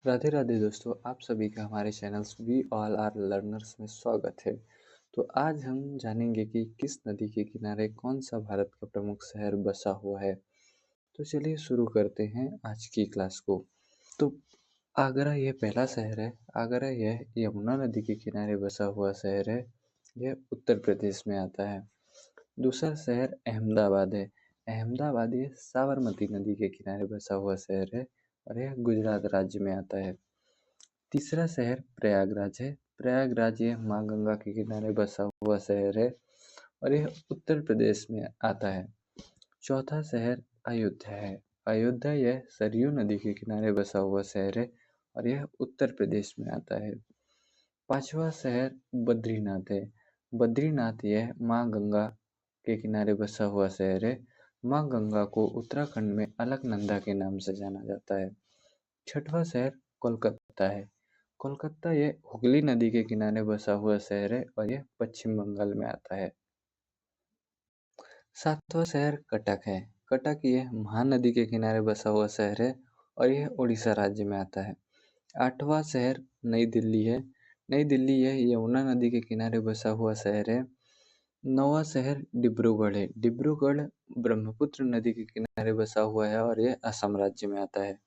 राधे राधे दोस्तों, आप सभी का हमारे channels we all are learners में स्वागत है। तो आज हम जानेंगे कि किस नदी के किनारे कौन सा भारत का प्रमुख शहर बसा हुआ है। तो चलिए शुरू करते हैं आज की क्लास को। तो आगरा यह पहला शहर है। आगरा यह यमुना नदी के किनारे बसा हुआ शहर है। यह उत्तर प्रदेश में आता है। दूसरा शहर अहमदाबाद है। अहमदाबाद ये साबरमती नदी के किनारे बसा हुआ शहर है और यह गुजरात राज्य में आता है। तीसरा शहर प्रयागराज है। प्रयागराज ये माँ गंगा के किनारे बसा हुआ शहर है और यह उत्तर प्रदेश में आता है। चौथा शहर अयोध्या है। अयोध्या यह सरयू नदी के किनारे बसा हुआ शहर है और यह उत्तर प्रदेश में आता है। पांचवा शहर बद्रीनाथ है। बद्रीनाथ यह माँ गंगा के किनारे बसा हुआ शहर है। माँ गंगा को उत्तराखंड में अलकनंदा के नाम से जाना जाता है। छठवां शहर कोलकाता है। कोलकाता ये हुगली नदी के किनारे बसा हुआ शहर है और यह पश्चिम बंगाल में आता है। सातवां शहर कटक है। कटक ये महानदी के किनारे बसा हुआ शहर है और यह उड़ीसा राज्य में आता है। आठवां शहर नई दिल्ली है। नई दिल्ली यह यमुना नदी के किनारे बसा हुआ शहर है। नौवां शहर डिब्रूगढ़ है। डिब्रूगढ़ ब्रह्मपुत्र नदी के किनारे बसा हुआ है और यह असम राज्य में आता है।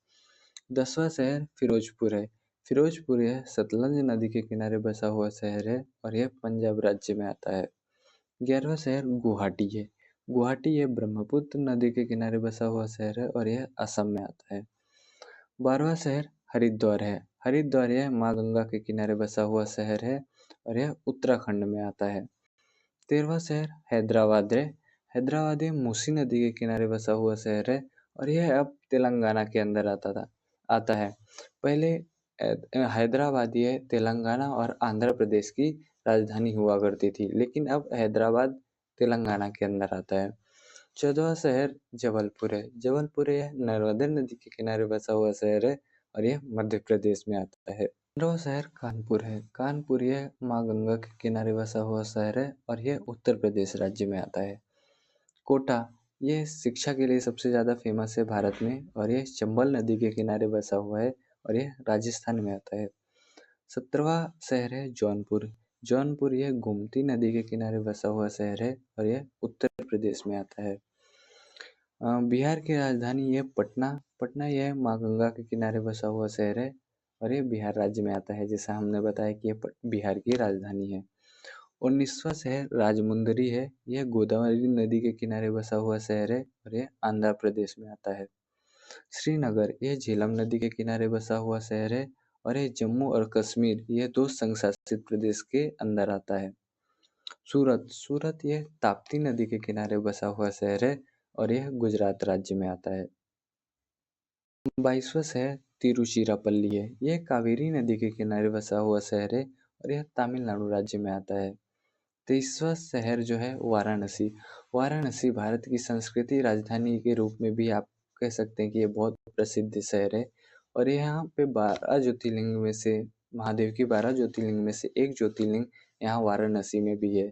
10वां शहर फिरोजपुर है। फिरोजपुर यह सतलज नदी के किनारे बसा हुआ शहर है और यह पंजाब राज्य में आता है। 11वां शहर गुवाहाटी है। गुवाहाटी यह ब्रह्मपुत्र नदी के किनारे बसा हुआ शहर है और यह असम में आता है। 12वां शहर हरिद्वार है। हरिद्वार यह माँ गंगा के किनारे बसा हुआ शहर है और यह उत्तराखंड में आता है। 13वां शहर हैदराबाद है। हैदराबाद यह मूसी नदी के किनारे बसा हुआ शहर है और यह अब तेलंगाना के अंदर आता है। पहले हैदराबाद ये तेलंगाना और आंध्र प्रदेश की राजधानी हुआ करती थी, लेकिन अब हैदराबाद तेलंगाना के अंदर आता है। 14वां शहर जबलपुर है। जबलपुर यह नर्मदा नदी के किनारे बसा हुआ शहर है और यह मध्य प्रदेश में आता है। 15वां शहर कानपुर है। कानपुर यह माँ गंगा के किनारे बसा हुआ शहर है और यह उत्तर प्रदेश राज्य में आता है। कोटा ये शिक्षा के लिए सबसे ज़्यादा फेमस है भारत में और यह चंबल नदी के किनारे बसा हुआ है और यह राजस्थान में आता है। 17वां शहर है जौनपुर। जौनपुर यह गोमती नदी के किनारे बसा हुआ शहर है और यह उत्तर प्रदेश में आता है। बिहार की राजधानी यह पटना। पटना यह माँ गंगा के किनारे बसा हुआ शहर है और यह बिहार राज्य में आता है, जैसा हमने बताया कि यह बिहार की राजधानी है। 19वां शहर राजमुंदरी है। यह गोदावरी नदी के किनारे बसा हुआ शहर है और यह आंध्र प्रदेश में आता है। श्रीनगर यह झेलम नदी के किनारे बसा हुआ शहर है और यह जम्मू और कश्मीर यह दो संघ शासित प्रदेश के अंदर आता है। सूरत यह ताप्ती नदी के किनारे बसा हुआ शहर है और यह गुजरात राज्य में आता है। 22वां शहर तिरुचिरापल्ली है। यह कावेरी नदी के किनारे बसा हुआ शहर है और यह तमिलनाडु राज्य में आता है। 23वां शहर जो है वाराणसी। वाराणसी भारत की संस्कृति राजधानी के रूप में भी आप कह सकते हैं कि ये बहुत प्रसिद्ध शहर है और यहाँ पे 12 ज्योतिर्लिंग में से महादेव की 12 ज्योतिर्लिंग में से एक ज्योतिर्लिंग यहाँ वाराणसी में भी है।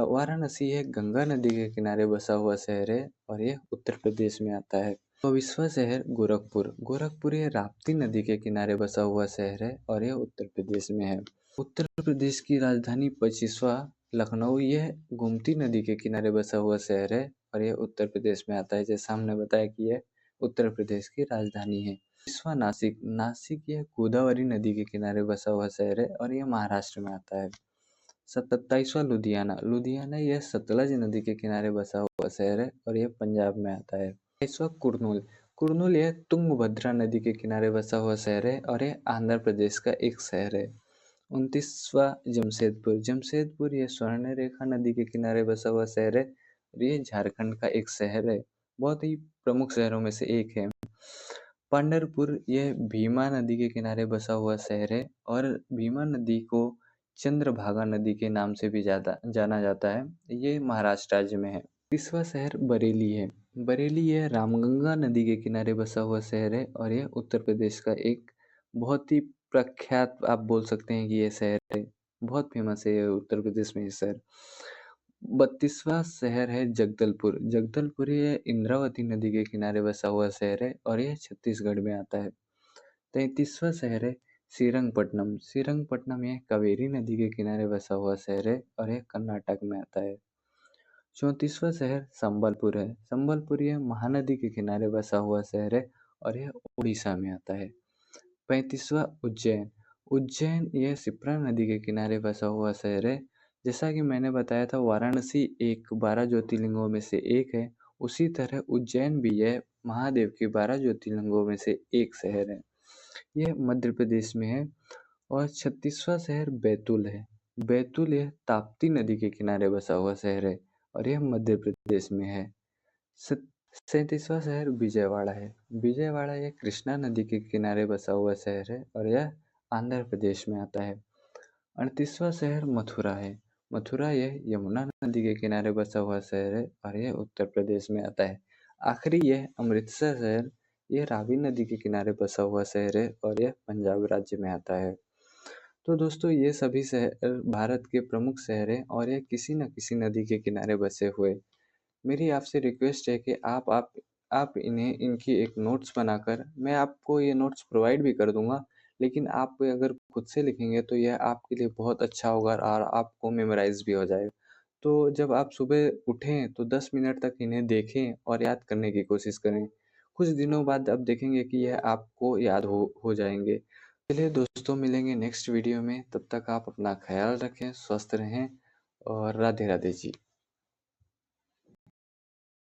वाराणसी एक गंगा नदी के किनारे बसा हुआ शहर है और यह उत्तर प्रदेश में आता है। 24वां शहर गोरखपुर। गोरखपुर ये राप्ती नदी के किनारे बसा हुआ शहर है और यह उत्तर प्रदेश में है। उत्तर प्रदेश की राजधानी 25वां लखनऊ यह गोमती नदी के किनारे बसा हुआ शहर है और यह उत्तर प्रदेश में आता है, जैसा हमने बताया कि यह उत्तर प्रदेश की राजधानी है। 25वां नासिक। नासिक यह गोदावरी नदी के किनारे बसा हुआ शहर है और यह महाराष्ट्र में आता है। 27वां लुधियाना। लुधियाना यह सतलज नदी के किनारे बसा हुआ शहर है और यह पंजाब में आता है। 28वां कुर्नूल। कुर्नूल यह तुंगभद्रा नदी के किनारे बसा हुआ शहर है और यह आंध्र प्रदेश का एक शहर है। 29वां जमशेदपुर। जमशेदपुर यह स्वर्ण रेखा नदी के किनारे बसा हुआ शहर है और यह झारखंड का एक शहर है, बहुत ही प्रमुख शहरों में से एक है। पंढरपुर यह भीमा नदी के किनारे बसा हुआ शहर है और भीमा नदी को चंद्रभागा नदी के नाम से भी जाना जाता है। ये महाराष्ट्र राज्य में है। 30वां शहर बरेली है। बरेली यह रामगंगा नदी के किनारे बसा हुआ शहर है और यह उत्तर प्रदेश का एक बहुत ही प्रख्यात आप बोल सकते हैं कि ये शहर है, बहुत फेमस है ये उत्तर प्रदेश में ये शहर। 32वां शहर है जगदलपुर। जगदलपुर ये इंद्रावती नदी के किनारे बसा हुआ शहर है और यह छत्तीसगढ़ में आता है। 33वां शहर है श्रीरंगपट्टनम। श्रीरंगपट्टनम यह कावेरी नदी के किनारे बसा हुआ शहर है और यह कर्नाटक में आता है। 34वां शहर संबलपुर है। संबलपुर यह महानदी के किनारे बसा हुआ शहर है और यह उड़ीसा में आता है। 35वां उज्जैन। उज्जैन यह शिप्रा नदी के किनारे बसा हुआ शहर है। जैसा कि मैंने बताया था वाराणसी एक 12 ज्योतिर्लिंगों में से एक है, उसी तरह उज्जैन भी यह महादेव के 12 ज्योतिर्लिंगों में से एक शहर है। यह मध्य प्रदेश में है। और 36वां शहर बैतूल है। बैतूल यह ताप्ती नदी के किनारे बसा हुआ शहर है और यह मध्य प्रदेश में है। 37वां शहर विजयवाड़ा है। विजयवाड़ा यह कृष्णा नदी के किनारे बसा हुआ शहर है और यह आंध्र प्रदेश में आता है। 38वां शहर मथुरा है। मथुरा यह यमुना नदी के किनारे बसा हुआ शहर है और यह उत्तर प्रदेश में आता है। आखिरी यह अमृतसर शहर, यह रावी नदी के किनारे बसा हुआ शहर है और यह पंजाब राज्य में आता है। तो दोस्तों ये सभी शहर भारत के प्रमुख शहर हैं और यह किसी न किसी नदी के किनारे बसे हुए। मेरी आपसे रिक्वेस्ट है कि आप इन्हें इनकी एक नोट्स बनाकर, मैं आपको ये नोट्स प्रोवाइड भी कर दूंगा, लेकिन आप अगर खुद से लिखेंगे तो यह आपके लिए बहुत अच्छा होगा और आपको मेमोराइज भी हो जाएगा। तो जब आप सुबह उठें तो 10 मिनट तक इन्हें देखें और याद करने की कोशिश करें। कुछ दिनों बाद आप देखेंगे कि यह आपको याद हो जाएंगे। चलिए दोस्तों, मिलेंगे नेक्स्ट वीडियो में। तब तक आप अपना ख्याल रखें, स्वस्थ रहें और राधे राधे जी।